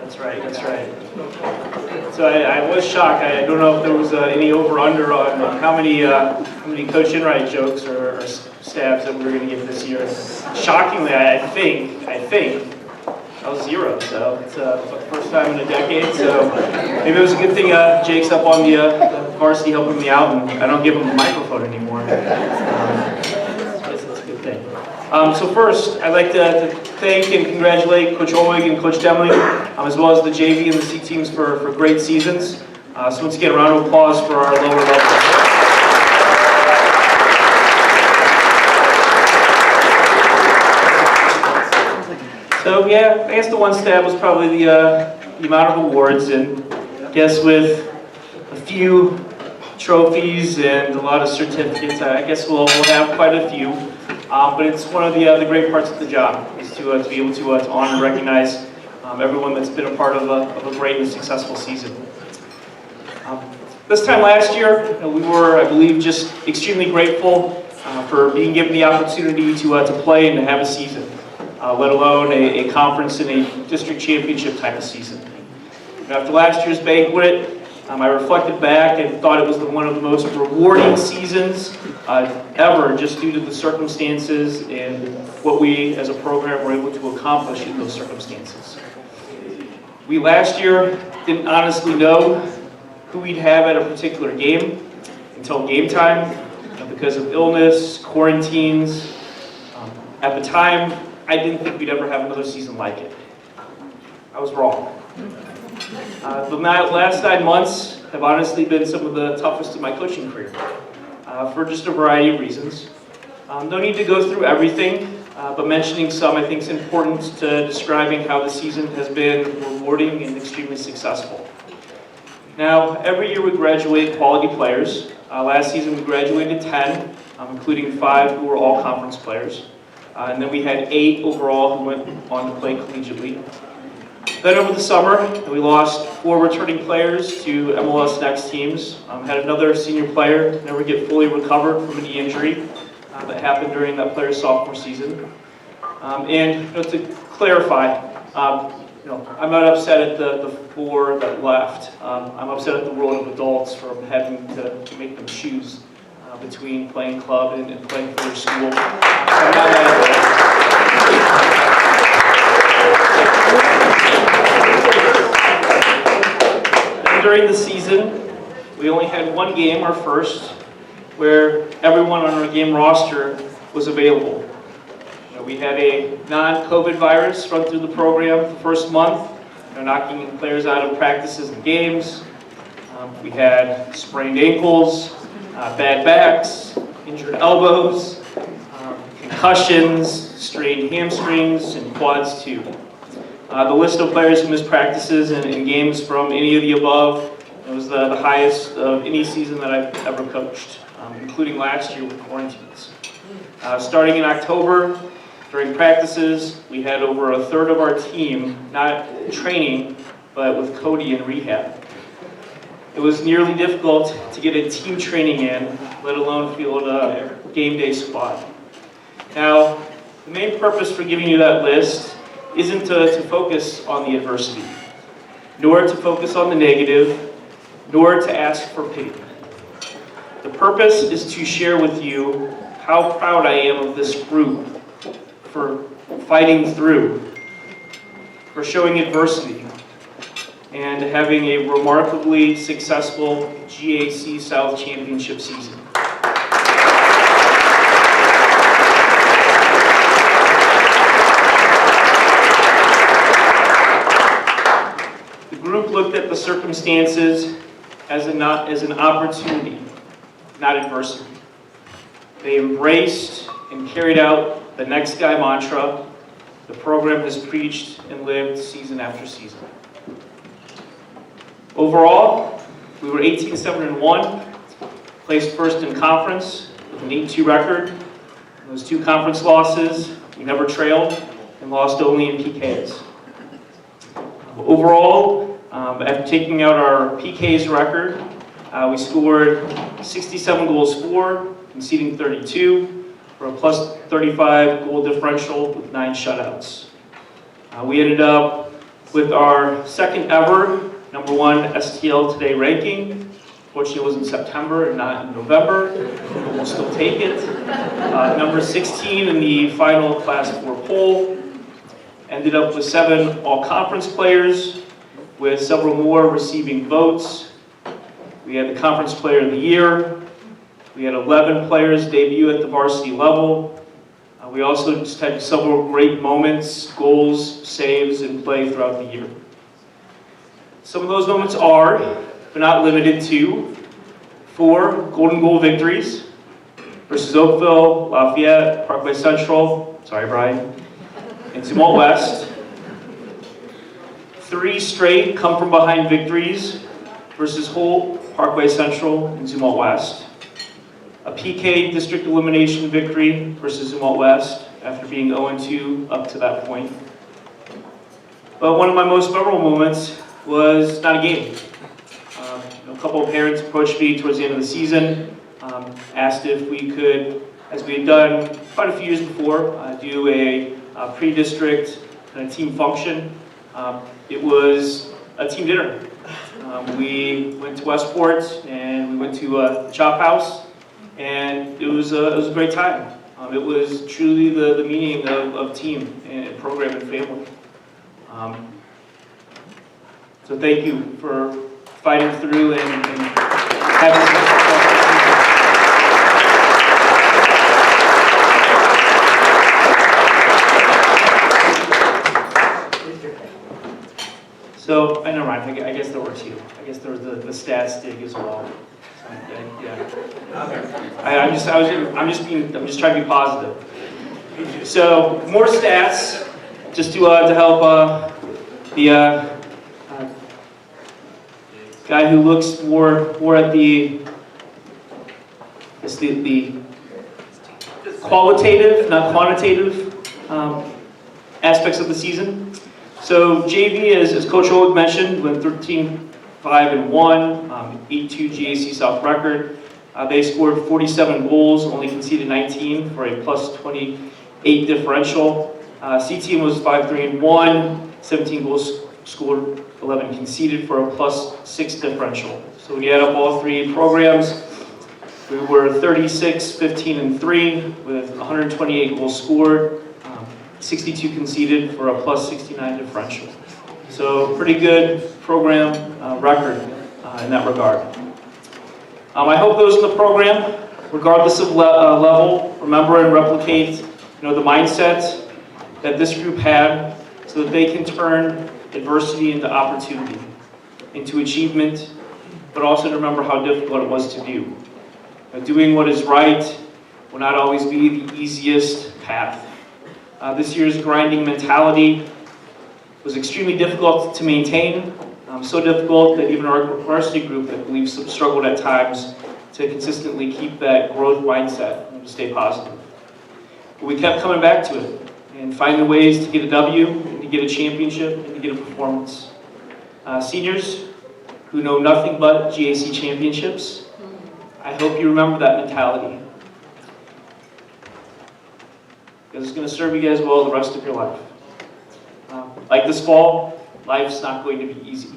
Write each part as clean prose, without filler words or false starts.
That's right, that's right. So I was shocked. I don't know if there was any over-under on how many Coach Enright jokes or stabs that we were going to get this year. Shockingly, I think that was 0. So it's the first time in a decade. So maybe it was a good thing Jake's up on the varsity helping me out, and I don't give him the microphone anymore. It's a good thing. So first, I'd like to thank and congratulate Coach Olwig and Coach Demling, as well as the JV and the C teams for great seasons. So once again, a round of applause for our lower level. So yeah, I guess the one stab was probably the amount of awards, and I guess with a few trophies and a lot of certificates, I guess we'll have quite a few. But it's one of the great parts of the job is to be able to honor and recognize everyone that's been a part of a great and successful season. This time last year, we were, I believe, just extremely grateful for being given the opportunity to play and to have a season, let alone a conference and a district championship type of season. And after last year's banquet, I reflected back and thought it was one of the most rewarding seasons ever, just due to the circumstances and what we as a program were able to accomplish in those circumstances. We last year didn't honestly know who we'd have at a particular game until game time because of illness, quarantines. At the time, I didn't think we'd ever have another season like it. I was wrong. The last 9 months have honestly been some of the toughest in my coaching career for just a variety of reasons. No need to go through everything, but mentioning some I think is important to describing how the season has been rewarding and extremely successful. Now, every year we graduate quality players. Last season we graduated 10, including 5 who were all conference players. And then we had 8 overall who went on to play collegiately. Then over the summer, we lost 4 returning players to MLS Next teams. Had another senior player never get fully recovered from a knee injury that happened during that player's sophomore season. And to clarify, I'm not upset at the 4 that left. I'm upset at the world of adults for having to make them choose between playing club and playing for their school. During the season, we only had 1 game, our first, where everyone on our game roster was available. We had a non-COVID virus run through the program the first month, knocking players out of practices and games. We had sprained ankles, bad backs, injured elbows, concussions, strained hamstrings, and quads too. The list of players who missed practices and games from any of the above was the highest of any season that I've ever coached, including last year with quarantines. Starting in October, during practices, we had over a third of our team not training, but with Cody in rehab. It was nearly difficult to get a team training in, let alone field a game day squad. Now, the main purpose for giving you that list isn't to focus on the adversity, nor to focus on the negative, nor to ask for pity. The purpose is to share with you how proud I am of this group for fighting through, for showing adversity, and having a remarkably successful GAC South Championship season. The group looked at the circumstances as an opportunity, not adversity. They embraced and carried out the next guy mantra the program has preached and lived season after season. Overall, we were 18-7-1, placed first in conference with an 8-2 record. In those 2 conference losses, we never trailed and lost only in PKs. Overall, after taking out our PKs record, we scored 67 goals for, conceding 32, for a plus 35 goal differential with 9 shutouts. We ended up with our second ever #1 STL Today ranking. Fortunately, it was in September and not in November, but we'll still take it. Number 16 in the final Class 4 poll. Ended up with 7 all-conference players, with several more receiving votes. We had the Conference Player of the Year. We had 11 players debut at the varsity level. We also just had several great moments, goals, saves, and play throughout the year. Some of those moments are, but not limited to, 4 golden goal victories versus Oakville, Lafayette, Parkway Central, sorry Brian, and Zumwalt West. 3 straight come-from-behind victories versus Holt, Parkway Central, and Zumwalt West. A PK district elimination victory versus Zumwalt West after being 0-2 up to that point. But one of my most memorable moments was not a game. A couple of parents approached me towards the end of the season, asked if we could, as we had done quite a few years before, do a pre-district kind of team function. It was a team dinner. We went to Westport and we went to the Chop House, and it was a great time. It was truly the meaning of team and program and family. So thank you for fighting through and having some success. So, never mind, I guess there were 2. I guess there was the stats dig as well. So, yeah. I'm just trying to be positive. So, more stats, just to help the guy who looks more at the qualitative, not quantitative aspects of the season. So JV, as Coach Oleg mentioned, went 13-5-1, 8-2 GAC South record. They scored 47 goals, only conceded 19 for a plus 28 differential. C team was 5-3-1, 17 goals scored, 11 conceded for a plus 6 differential. So when you add up all 3 programs, we were 36-15-3 with 128 goals scored, 62 conceded for a plus 69 differential. So pretty good program record in that regard. I hope those in the program, regardless of level, remember and replicate the mindset that this group had so that they can turn adversity into opportunity, into achievement, but also to remember how difficult it was to do. Doing what is right will not always be the easiest path. This year's grinding mentality was extremely difficult to maintain, so difficult that even our varsity group, I believe, struggled at times to consistently keep that growth mindset and to stay positive. But we kept coming back to it and finding ways to get a W, and to get a championship, and to get a performance. Seniors who know nothing but GAC championships, I hope you remember that mentality, because it's going to serve you guys well the rest of your life. Like this fall, life's not going to be easy.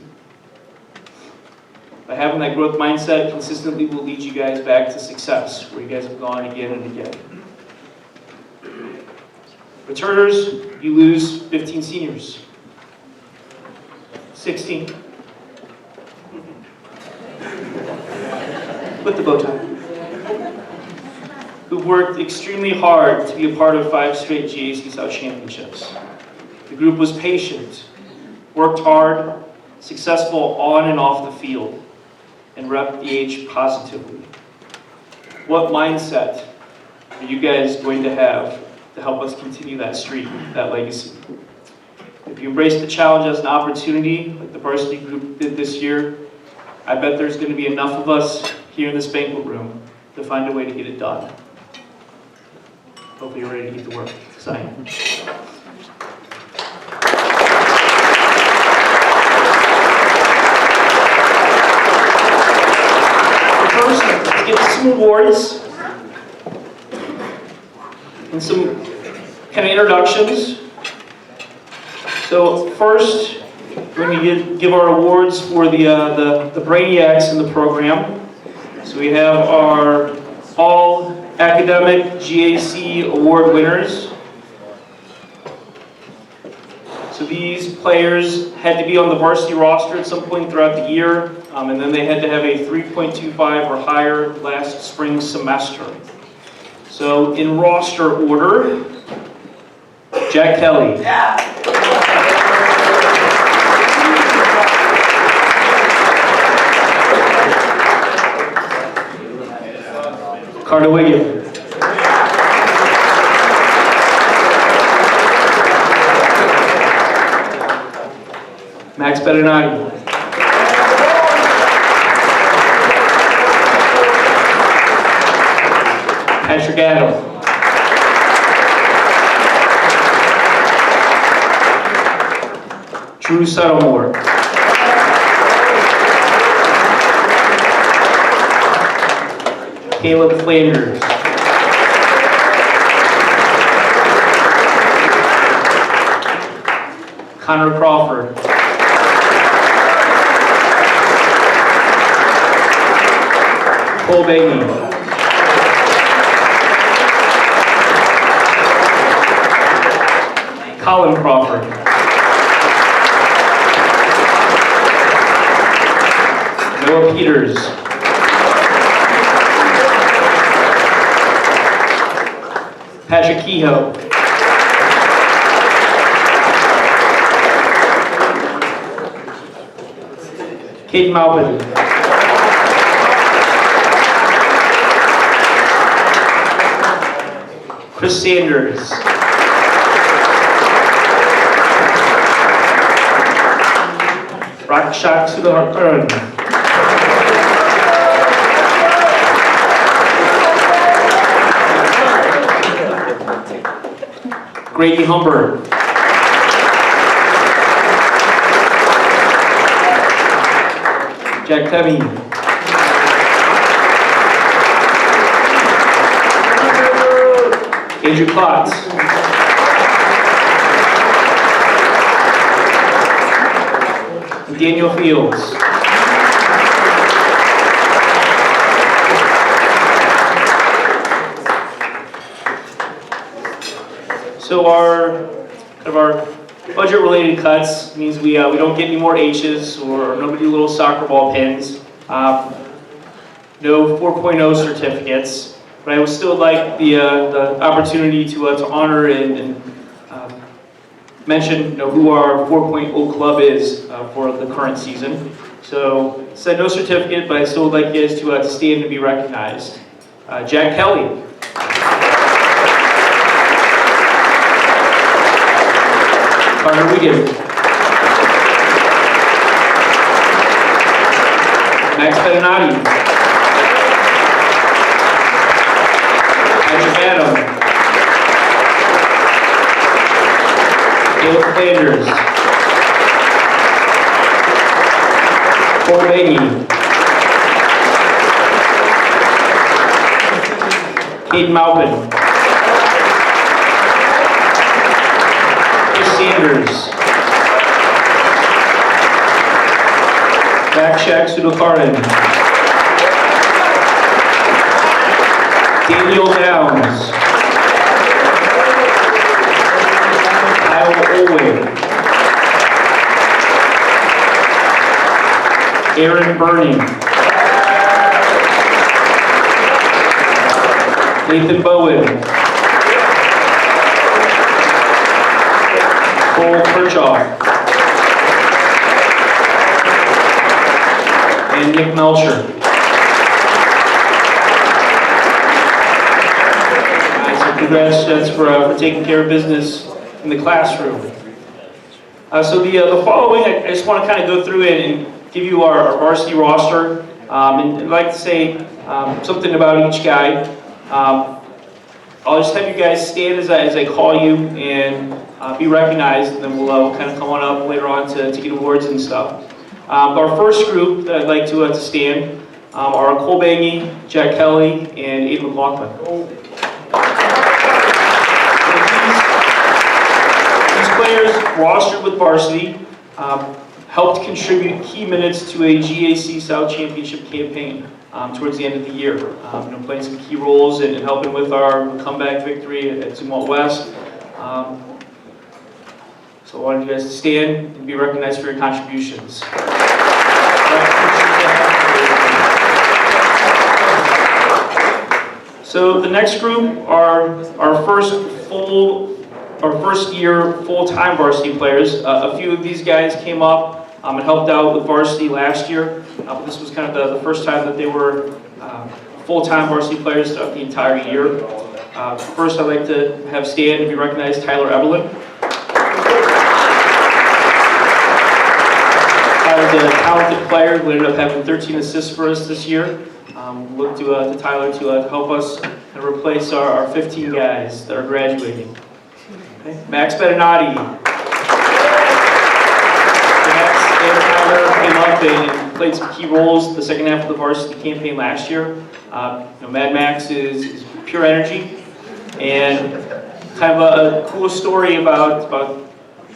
But having that growth mindset consistently will lead you guys back to success, where you guys have gone again and again. Returners, you lose 15 seniors. 16. With the bow tie. Who worked extremely hard to be a part of 5 straight GAC South championships. The group was patient, worked hard, successful on and off the field, and rep the H positively. What mindset are you guys going to have to help us continue that streak, that legacy? If you embrace the challenge as an opportunity, like the varsity group did this year, I bet there's going to be enough of us here in this banquet room to find a way to get it done. Hopefully you're ready to get to work. Sign. First, let's get some awards. and some kind of introductions. So first, we're going to give our awards for the brainiacs in the program. So we have our all academic GAC award winners. So these players had to be on the varsity roster at some point throughout the year, and then they had to have a 3.25 or higher last spring semester. So in roster order, Jack Kelly. Yeah. Carter Wiggin. Max Bernardi. Patrick Adam. Drew Settlemore. Caleb Flanders. Conor Crawford. Cole Bainey. Colin Crawford. Noah Peters. Patrick Kehoe. Kate Malvin. Chris Sanders. Rakshak Sudhakaran. Grady Humber. Jack Tebby. Andrew Klotz. Daniel Fields. So our budget-related cuts means we don't get any more H's or nobody little soccer ball pins. No 4.0 certificates. But I would still like the opportunity to honor and mention who our 4.0 club is for the current season. So said no certificate, but I still would like you guys to stand and be recognized. Jack Kelly. Carter Wiggin. Max Bernardi. Patrick Adam. Caleb Flanders. Cole Bainey. Kate Malvin. Chris Sanders. Rakshak Sudhakaran. Daniel Downs. Kyle Olway. Aaron Burning. Nathan Bowen. Cole Kirchhoff. And Nick Melcher. So congrats for taking care of business in the classroom. So the following, I just want to kind of go through it and give you our varsity roster. And I'd like to say something about each guy. I'll just have you guys stand as I call you and be recognized, and then we'll kind of come on up later on to get awards and stuff. Our first group that I'd like to stand are Cole Bainey, Jack Kelly, and Aiden McLaughlin. players rostered with Varsity helped contribute key minutes to a GAC South Championship campaign towards the end of the year. Playing some key roles in helping with our comeback victory at Zumwalt West. So I wanted you guys to stand and be recognized for your contributions. So the next group are our first year full-time varsity players. A few of these guys came up and helped out with varsity last year. But this was kind of the first time that they were full-time varsity players throughout the entire year. First, I'd like to have stand and be recognized Tyler Evelyn. Tyler's a talented player who ended up having 13 assists for us this year. Look to Tyler to help us and replace our 15 guys that are graduating. Okay. Max Bernardi. Max and Tyler came up and played some key roles the second half of the varsity campaign last year. Mad Max is pure energy, and kind of a cool story about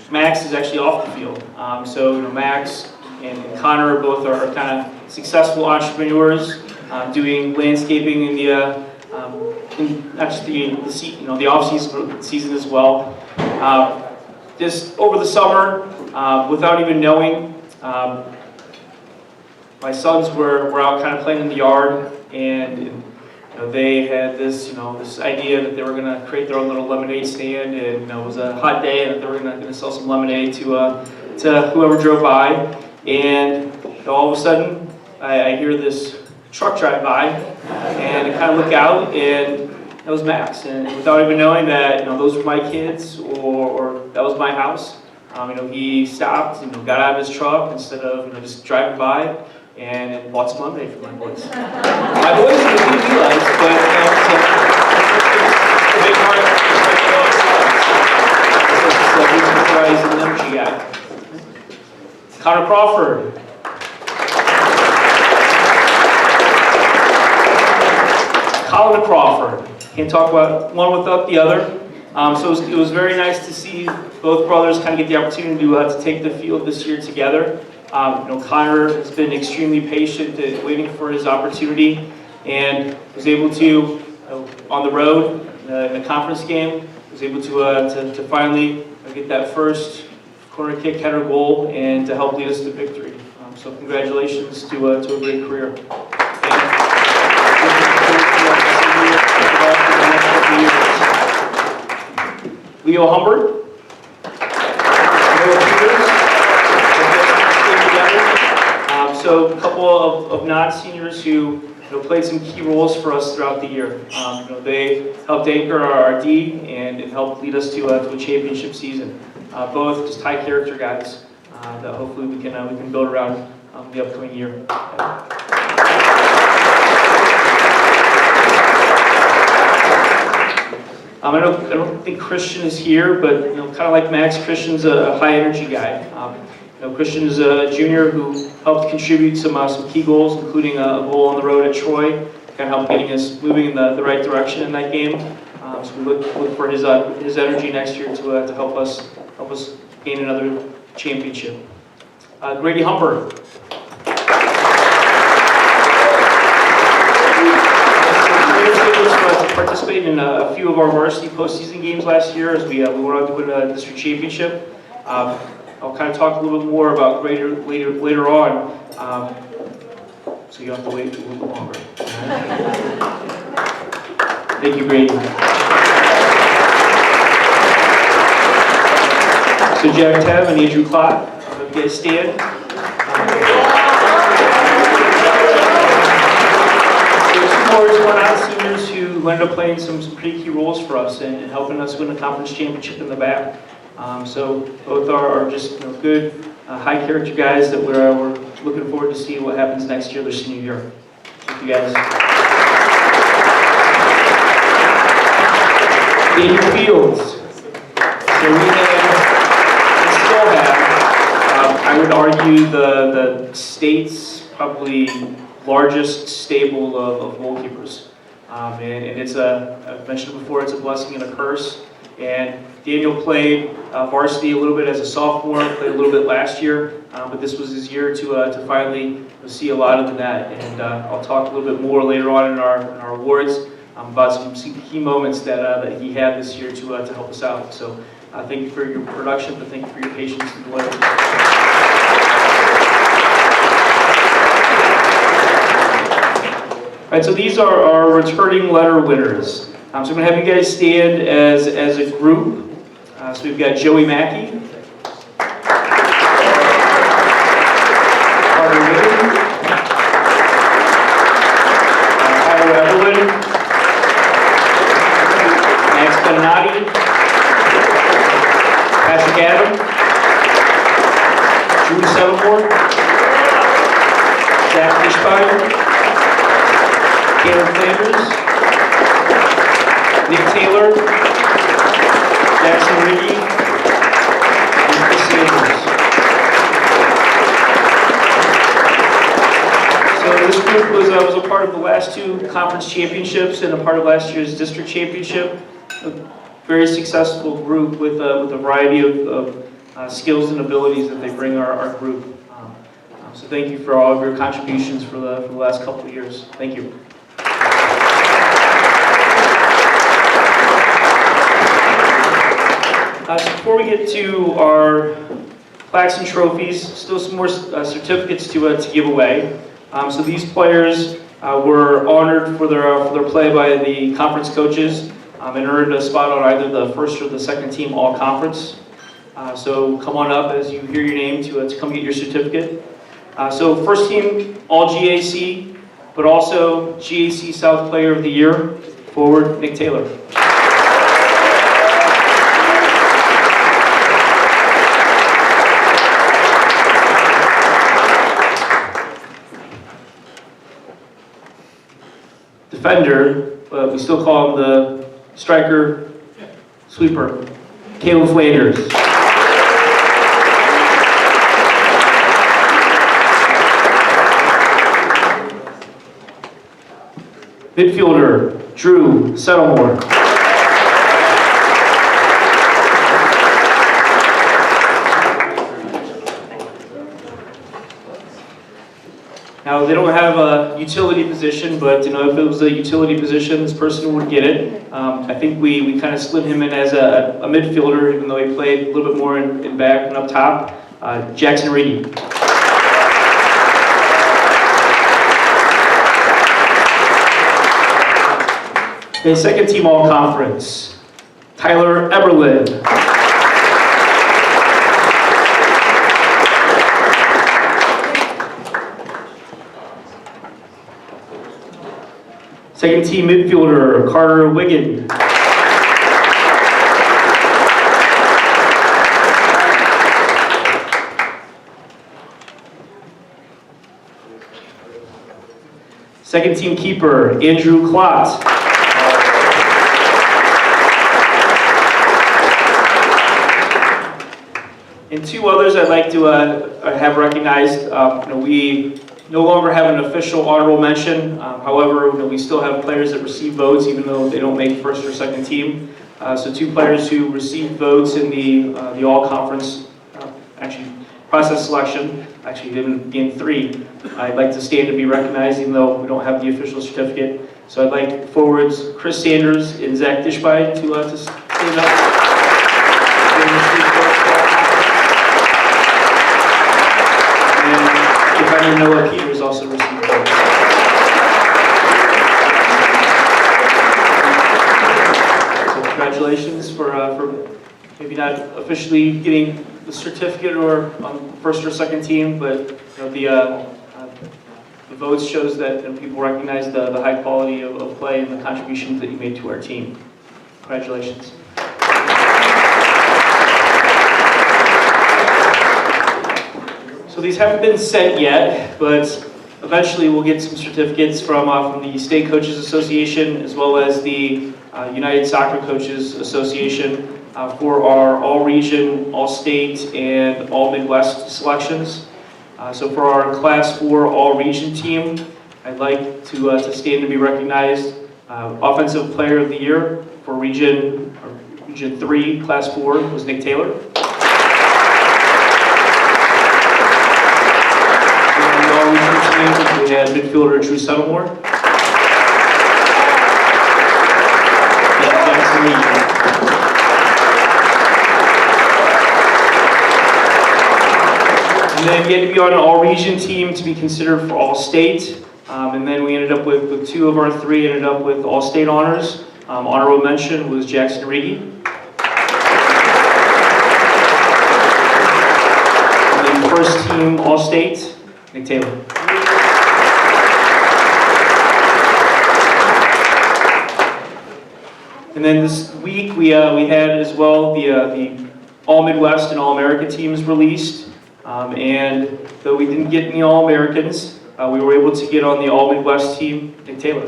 Max is actually off the field. Max and Conor both are kind of successful entrepreneurs. Doing landscaping in the not just the off season as well. Just over the summer, without even knowing, my sons were out kind of playing in the yard, and they had this this idea that they were going to create their own little lemonade stand, and it was a hot day, and they were going to sell some lemonade to whoever drove by, and all of a sudden I hear this truck drive by, and I kind of look out, and that was Max. And without even knowing that, those were my kids, or that was my house, he stopped, got out of his truck instead of just driving by, and bought some lemonade for my boys. My boys are the he likes, but it's a big part of he's an energy guy. Conor Crawford. Conor Crawford. Can't talk about one without the other. So it was very nice to see both brothers kind of get the opportunity to take the field this year together. Conor has been extremely patient waiting for his opportunity, and was able to, on the road in a conference game, was able to finally get that first corner kick header goal and to help lead us to victory. So congratulations to a great career. Leo Humber. So a couple of non-seniors who played some key roles for us throughout the year. They helped anchor our D and helped lead us to a championship season. Both just high character guys that hopefully we can build around the upcoming year. I don't think Christian is here, but kind of like Max, Christian's a high energy guy. Christian is a junior who helped contribute some key goals, including a goal on the road at Troy, kind of helped getting us moving in the right direction in that game. So we look for his energy next year to help us gain another championship. Grady Humber. Participated in a few of our varsity postseason games last year as we went on to win a district championship. I'll kind of talk a little bit more about Grady later on, so you have to wait a little bit longer. Thank you, Grady. So Jack Tev and Andrew Clott, you guys stand. One non-seniors who ended up playing some pretty key roles for us and helping us win a conference championship in the back. So both are just good, high character guys that we're looking forward to see what happens next year, their senior year. Thank you guys. Daniel Fields. So we still have, I would argue, the state's probably largest stable of goalkeepers. And it's I've mentioned before, it's a blessing and a curse. And Daniel played varsity a little bit as a sophomore, played a little bit last year, but this was his year to finally see a lot of the net. And I'll talk a little bit more later on in our awards about some key moments that he had this year to help us out. So thank you for your production, but thank you for your patience and delay. All right, so these are our returning letter winners. So I'm going to have you guys stand as a group. So we've got Joey Mackey, Carter Wiggin, Evelyn, Max Bernardi, Patrick Adam, Drew Settlemore, Zach Fishbein, Caleb Flanders, Nick Taylor, Jackson Riggy, and Chris Sanders. So this group was a part of the last two conference championships and a part of last year's district championship. A very successful group with a variety of skills and abilities that they bring our group. So thank you for all of your contributions for the last couple of years. Thank you. So before we get to our plaques and trophies, still some more certificates to give away. So these players were honored for their play by the conference coaches and earned a spot on either the first or the second team all-conference. So come on up as you hear your name to come get your certificate. So first team all-GAC, but also GAC South Player of the Year, forward Nick Taylor. Defender, but we still call him the striker sweeper, Caleb Flanders. Midfielder, Drew Settlemore. Now, they don't have a utility position, but if it was a utility position, this person would get it. I think we kind of slid him in as a midfielder, even though he played a little bit more in back and up top. Jackson Reedy. Okay, second team all-conference, Tyler Evelyn. Second team midfielder, Carter Wiggin. Second team keeper, Andrew Klott. And two others I'd like to have recognized. We no longer have an official honorable mention. However, we still have players that receive votes even though they don't make first or second team. So two players who received votes in the all-conference process selection, in three. I'd like to stand to be recognized even though we don't have the official certificate. So I'd like forwards Chris Sanders and Zach Fishbein to stand up. And Noah Peters also received votes. So congratulations for maybe not officially getting the certificate or on first or second team, but the votes shows that people recognize the high quality of play and the contributions that you made to our team. Congratulations. So these haven't been sent yet, but eventually we'll get some certificates from the State Coaches Association as well as the United Soccer Coaches Association for our all-region, all-state, and all-Midwest selections. So for our Class 4 all-region team, I'd like to stand to be recognized Offensive Player of the Year for Region Region 3, Class 4 was Nick Taylor. In the all-region team, we had midfielder Drew Settlemore. And then we had to be on an all-region team to be considered for all-state. And then we ended up with 2 of our 3 ended up with all-state honors. Honorable mention was Jackson Reedy. And then first team all-state, Nick Taylor. And then this week we had as well the All-Midwest and All-America teams released. And though we didn't get any All-Americans, we were able to get on the All-Midwest team, Nick Taylor.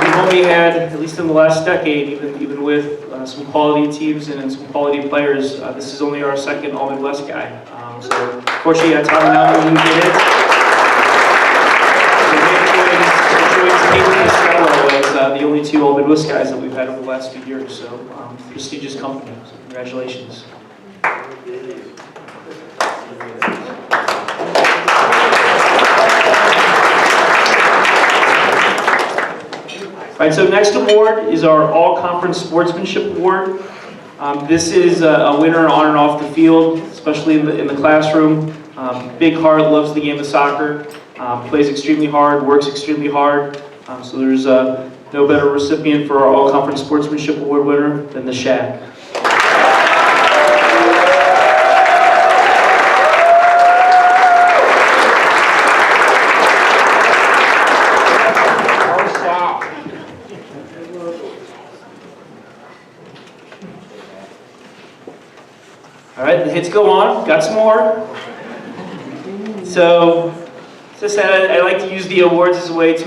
We've only had, at least in the last decade, even with some quality teams and some quality players, this is only our second All-Midwest guy. So unfortunately, Tommy now didn't get it. As the only 2 All-Midwest guys that we've had over the last few years. So prestigious company. So congratulations. All right, so next award is our All-Conference Sportsmanship Award. This is a winner on and off the field, especially in the classroom. Big heart, loves the game of soccer, plays extremely hard, works extremely hard. So there's no better recipient for our All-Conference Sportsmanship Award winner than the Shack. All right, the hits go on. Got some more. So, as I said, I like to use the awards as a way to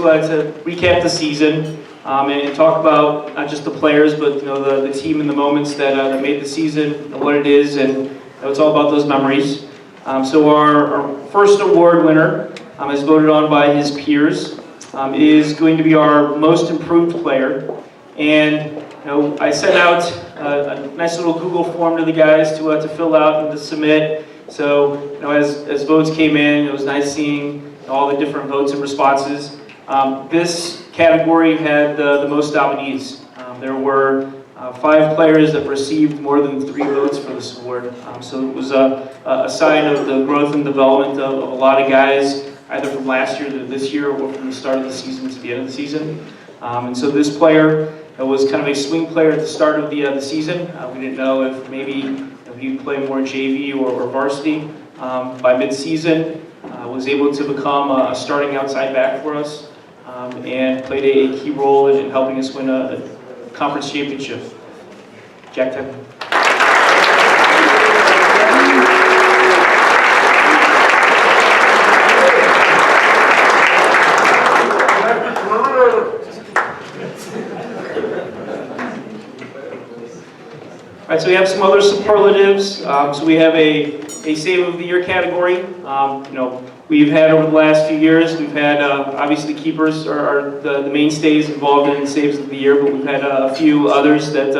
recap the season and talk about not just the players, but the team and the moments that made the season, and what it is, and it's all about those memories. So our first award winner, as voted on by his peers, is going to be our most improved player. And I sent out a nice little Google form to the guys to fill out and to submit. So as votes came in, it was nice seeing all the different votes and responses. This category had the most nominees. There were 5 players that received more than 3 votes for this award. So it was a sign of the growth and development of a lot of guys, either from last year to this year or from the start of the season to the end of the season. And so this player was kind of a swing player at the start of the season. We didn't know if maybe he'd play more JV or varsity. By mid-season, was able to become a starting outside back for us and played a key role in helping us win a conference championship. Jack Tepper. All right, so we have some other superlatives. So we have a Save of the Year category. We've had over the last few years, we've had obviously keepers are the mainstays involved in Saves of the Year, but we've had a few others that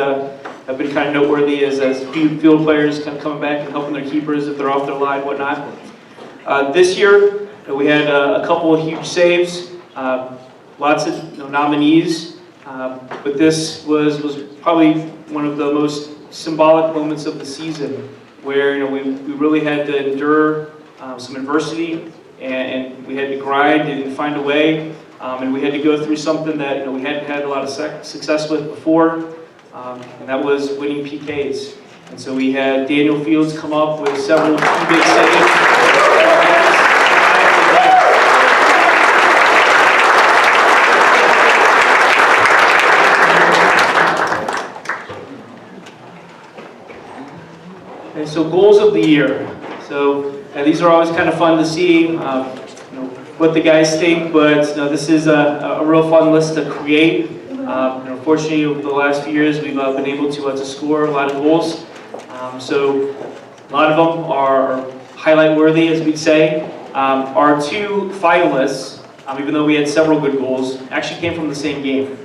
have been kind of noteworthy as field players kind of coming back and helping their keepers if they're off their line, whatnot. This year, we had a couple of huge saves, lots of nominees, but this was probably one of the most symbolic moments of the season, where we really had to endure some adversity, and we had to grind and find a way, and we had to go through something that we hadn't had a lot of success with before, and that was winning PKs. And so we had Daniel Fields come up with several key big saves. And so goals of the year. So these are always kind of fun to see, what the guys think, but this is a real fun list to create. Fortunately, over the last few years, we've been able to score a lot of goals. So a lot of them are highlight worthy, as we'd say. Our 2 finalists even though we had several good goals, actually came from the same game.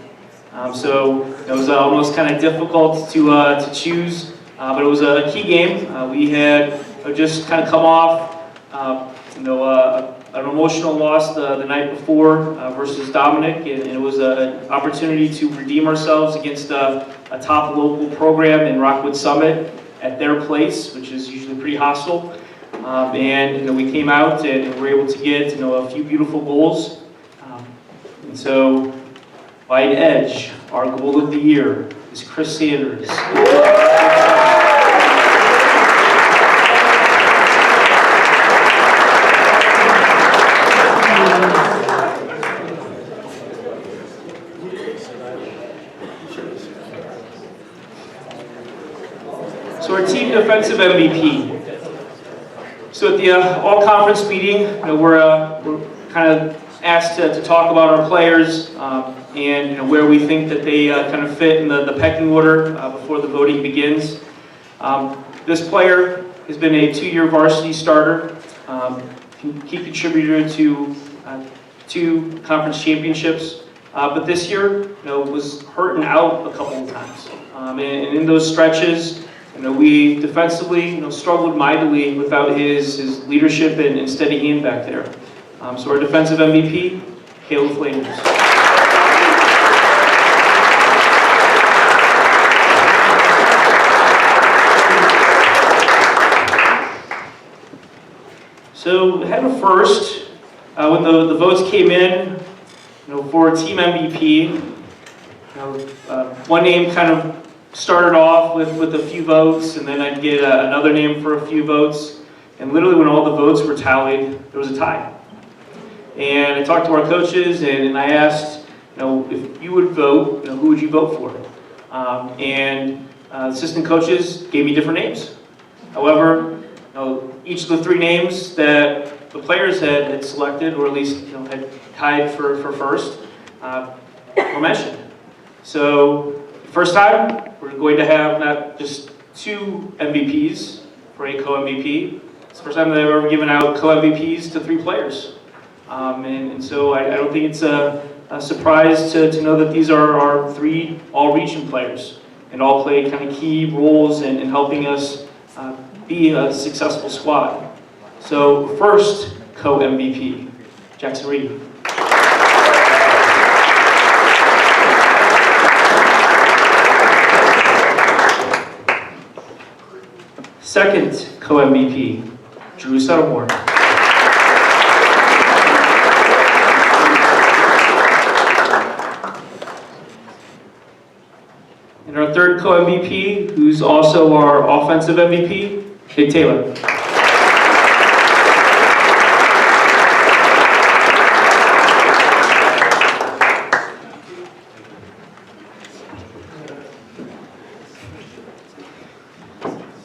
So it was almost kind of difficult to choose, but it was a key game. We had just kind of come off an emotional loss the night before versus Dominic, and it was an opportunity to redeem ourselves against a top local program in Rockwood Summit at their place, which is usually pretty hostile. And we came out and were able to get a few beautiful goals. And so, by an edge, our goal of the year is Chris Sanders. So our team defensive MVP. So at the all-conference meeting, we're kind of asked to talk about our players and where we think that they kind of fit in the pecking order before the voting begins. This player has been a 2-year varsity starter, key contributor to 2 conference championships, but this year was hurt and out a couple of times. And in those stretches, we defensively struggled mightily without his leadership and steady hand back there. So our defensive MVP, Caleb Flanders. So ahead of first, when the votes came in, for team MVP, one name kind of started off with a few votes, and then I'd get another name for a few votes, and literally when all the votes were tallied, there was a tie. And I talked to our coaches, and I asked, if you would vote, who would you vote for? And assistant coaches gave me different names. However, each of the 3 names that the players had selected, or at least had tied for first, were mentioned. So first time, we're going to have not just 2 MVPs for a co-MVP. It's the first time that I've ever given out co-MVPs to 3 players. And so I don't think it's a surprise to know that these are our 3 all-region players and all play kind of key roles in helping us be a successful squad. So first co-MVP, Jackson Reedy. Second co-MVP, Drew Settlemore. And our third co-MVP, who's also our offensive MVP, Nick Taylor.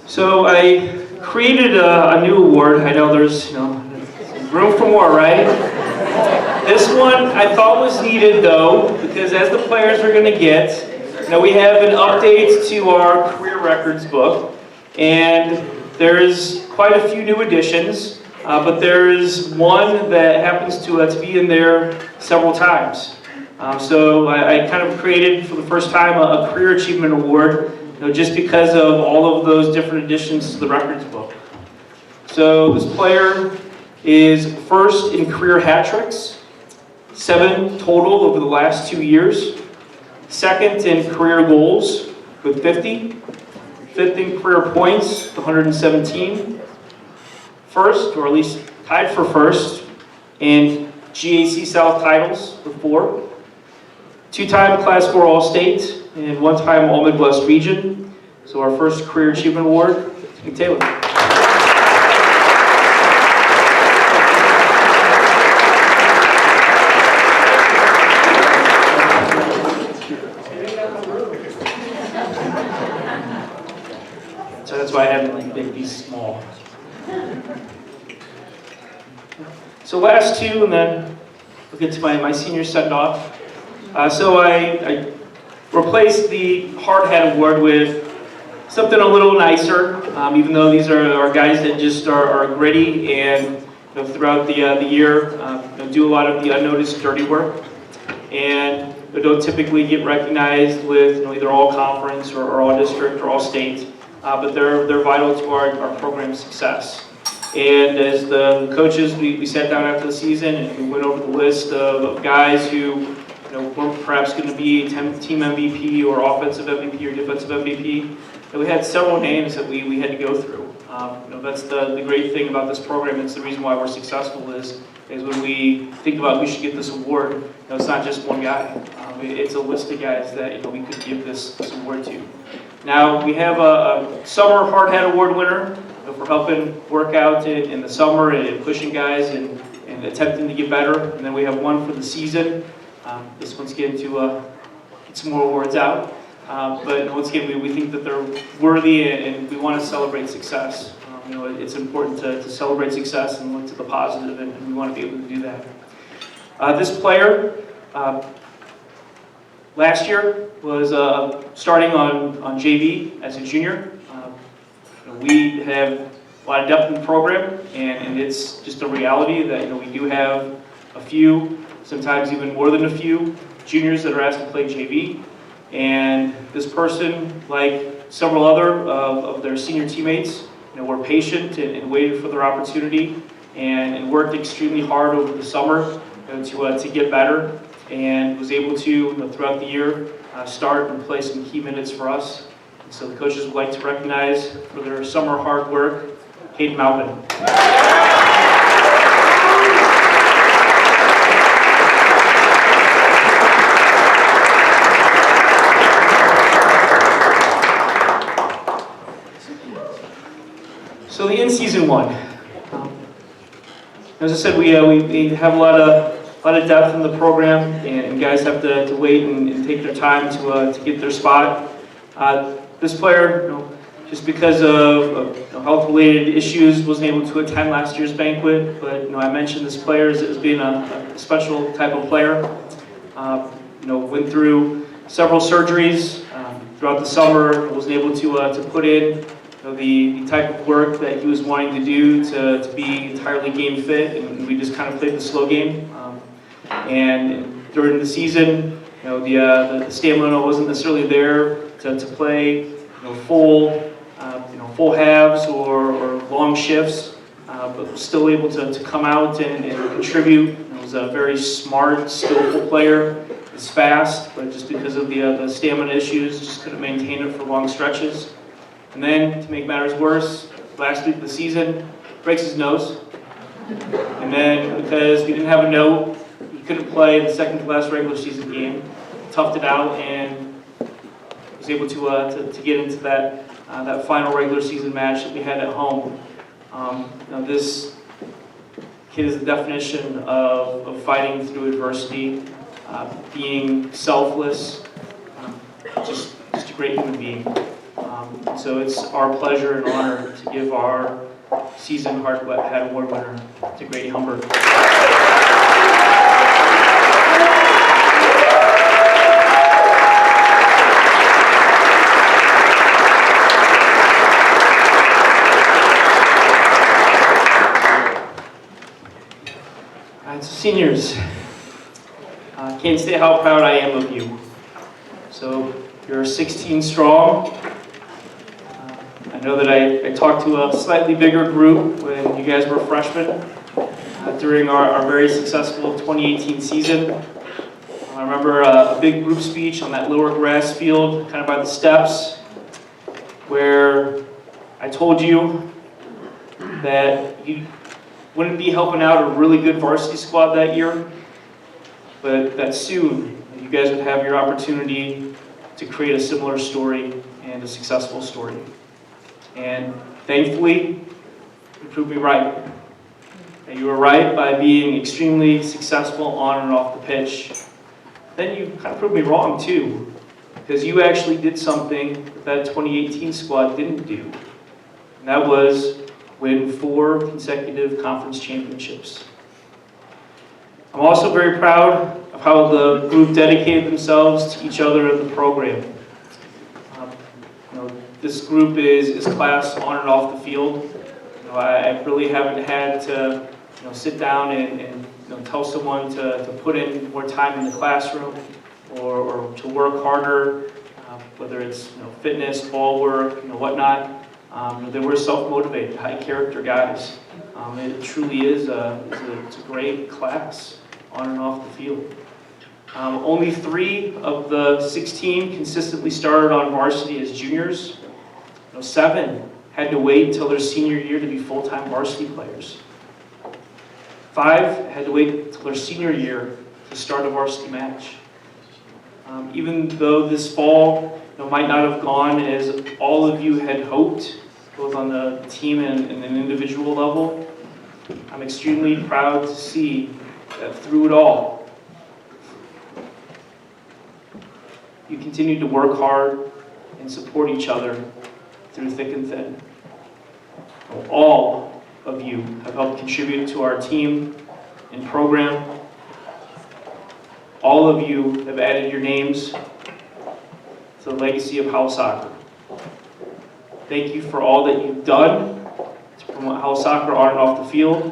So I created a new award. I know there's room for more, right? This one I thought was needed though, because as the players are going to get, we have an update to our career records book, and there's quite a few new additions, but there's one that happens to be in there several times. So I kind of created for the first time a career achievement award, just because of all of those different additions to the records book. So this player is first in career hat tricks, 7 total over the last 2 years. Second in career goals with 50. Fifth in career points, 117. First, or at least tied for first, in GAC South titles with 4. 2-time Class 4 All-State, and 1-time All-Midwest Region. So our first Career Achievement Award, Nick Taylor. So that's why I have like big, these small. So last 2, and then we'll get to my senior send-off. So I replaced the hard hat award with something a little nicer, even though these are guys that just are gritty and throughout the year, do a lot of the unnoticed dirty work, and don't typically get recognized with either all conference or all district or all state, but they're vital to our program's success. And as the coaches, we sat down after the season and we went over the list of guys who weren't perhaps going to be team MVP or offensive MVP or defensive MVP. And we had several names that we had to go through. That's the great thing about this program. It's the reason why we're successful is when we think about who should get this award, it's not just one guy. It's a list of guys that we could give this award to. Now, we have a Summer Hard Hat Award winner for helping work out in the summer and pushing guys and attempting to get better. And then we have one for the season. This one's getting to get some more awards out. But once again, we think that they're worthy and we want to celebrate success. It's important to celebrate success and look to the positive, and we want to be able to do that. This player last year was starting on JV as a junior. We have a lot of depth in the program, and it's just a reality that we do have a few, sometimes even more than a few, juniors that are asked to play JV. And this person, like several other of their senior teammates, were patient and waited for their opportunity and worked extremely hard over the summer to get better, and was able to, throughout the year, start and play some key minutes for us. So the coaches would like to recognize for their summer hard work, Hayden Malvin. So the in-season one. As I said, we have a lot of depth in the program, and guys have to wait and take their time to get their spot. This player, just because of health-related issues, wasn't able to attend last year's banquet. But I mentioned this player as being a special type of player. Went through several surgeries throughout the summer. Wasn't able to put in the type of work that he was wanting to do to be entirely game fit, and we just kind of played the slow game. And during the season, the stamina wasn't necessarily there to play full halves or long shifts, but was still able to come out and contribute. He was a very smart, skillful player. He's fast, but just because of the stamina issues, just couldn't maintain it for long stretches. And then, to make matters worse, last week of the season, breaks his nose. And then, because we didn't have a note, he couldn't play in the second to last regular season game. Toughed it out and was able to get into that final regular season match that we had at home. This kid is the definition of fighting through adversity, being selfless, just a great human being. So it's our pleasure and honor to give our season Hard Hat Award winner to Grady Humber. Seniors, can't say how proud I am of you. So you're 16 strong. I know that I talked to a slightly bigger group when you guys were freshmen during our very successful 2018 season. I remember a big group speech on that lower grass field, kind of by the steps, where I told you that you wouldn't be helping out a really good varsity squad that year, but that soon you guys would have your opportunity to create a similar story and a successful story. And thankfully, you proved me right. And you were right by being extremely successful on and off the pitch. Then you kind of proved me wrong too, because you actually did something that 2018 squad didn't do. And that was win 4 consecutive conference championships. I'm also very proud of how the group dedicated themselves to each other in the program. This group is class on and off the field. I really haven't had to sit down and tell someone to put in more time in the classroom or to work harder, whether it's fitness, ball work, whatnot. They were self-motivated, high character guys. It truly is it's a great class on and off the field. Only 3 of the 16 consistently started on varsity as juniors. 7 had to wait until their senior year to be full-time varsity players. 5 had to wait until their senior year to start a varsity match. Even though this fall might not have gone as all of you had hoped, both on the team and an individual level, I'm extremely proud to see that through it all, you continued to work hard and support each other through thick and thin. All of you have helped contribute to our team and program. All of you have added your names to the legacy of house soccer. Thank you for all that you've done to promote house soccer on and off the field,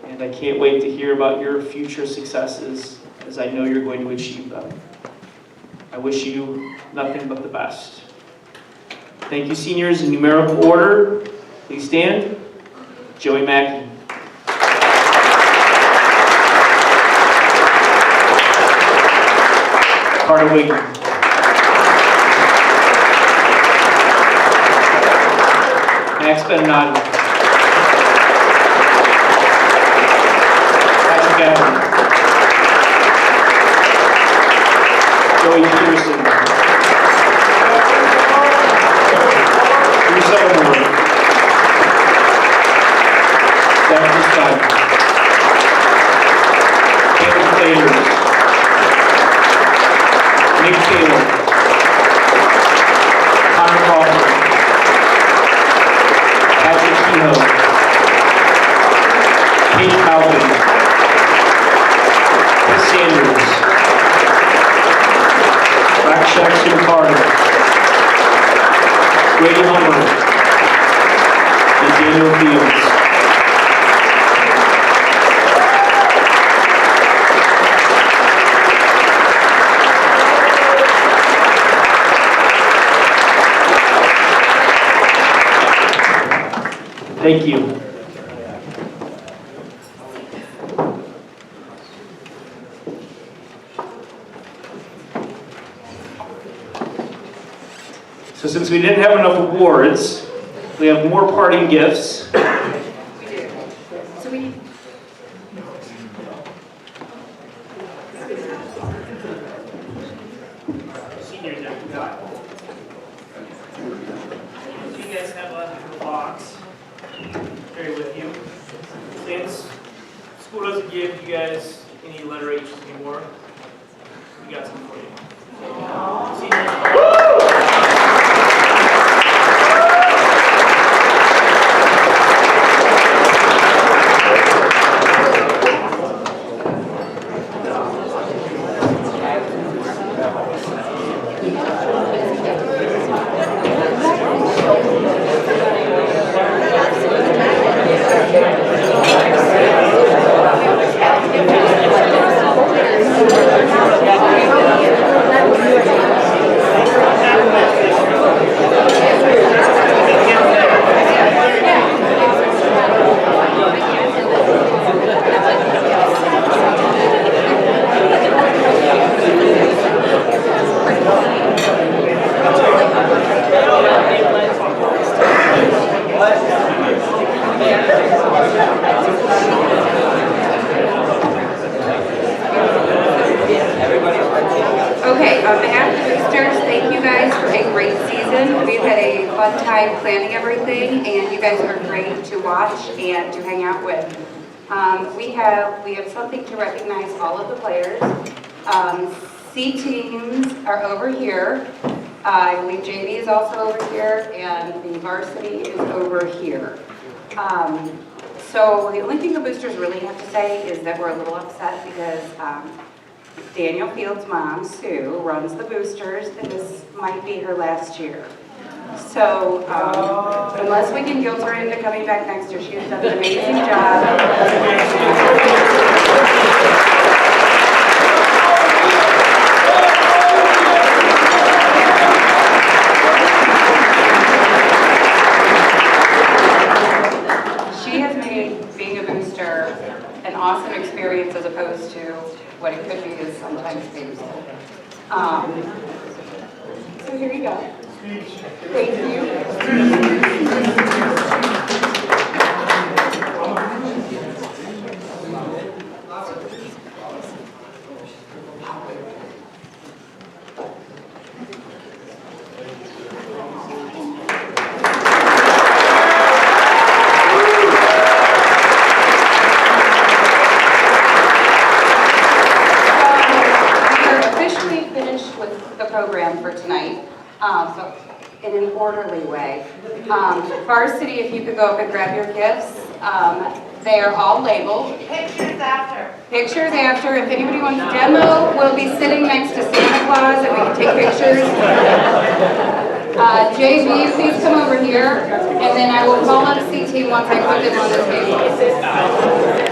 and I can't wait to hear about your future successes, as I know you're going to achieve them. I wish you nothing but the best. Thank you, seniors. In numerical order, please stand. Joey Mackey. Carter Wiggins. Max Bernardi. Patrick Evelyn. Joey Pearson. Bruce Evelyn. Dr. Scott. Caleb Taylor. Nick Taylor. Conor Crawford. Patrick Kehoe. Kate Malvin. Chris Sanders. Jackson Carter. Grady Humber. And Daniel Fields. Thank you. So since we didn't have enough awards, we have more parting gifts. We do. So we need... Seniors, I forgot. You guys have a box. Carry with you. Since school doesn't give you guys any letter H's anymore, we got some for you. Seniors. Okay, on behalf of the boosters, thank you guys for a great season. We've had a fun time planning everything, and you guys are great to watch and to hang out with. We have something to recognize all of the players. C teams are over here. I believe JV is also over here, and the varsity is over here. So the only thing the boosters really have to say is that we're a little upset because Daniel Fields' mom, Sue, runs the boosters, and this might be her last year. So unless we can guilt her into coming back next year, she has done an amazing job. She has made being a booster an awesome experience as opposed to what it could be is sometimes being. So here you go. Thank you. Program for tonight, so in an orderly way. Varsity, if you could go up and grab your gifts. They are all labeled. Pictures after. Pictures after. If anybody wants a demo, we'll be sitting next to Santa Claus and we can take pictures. JV, please come over here, and then I will call up C-Team once I put them on the table.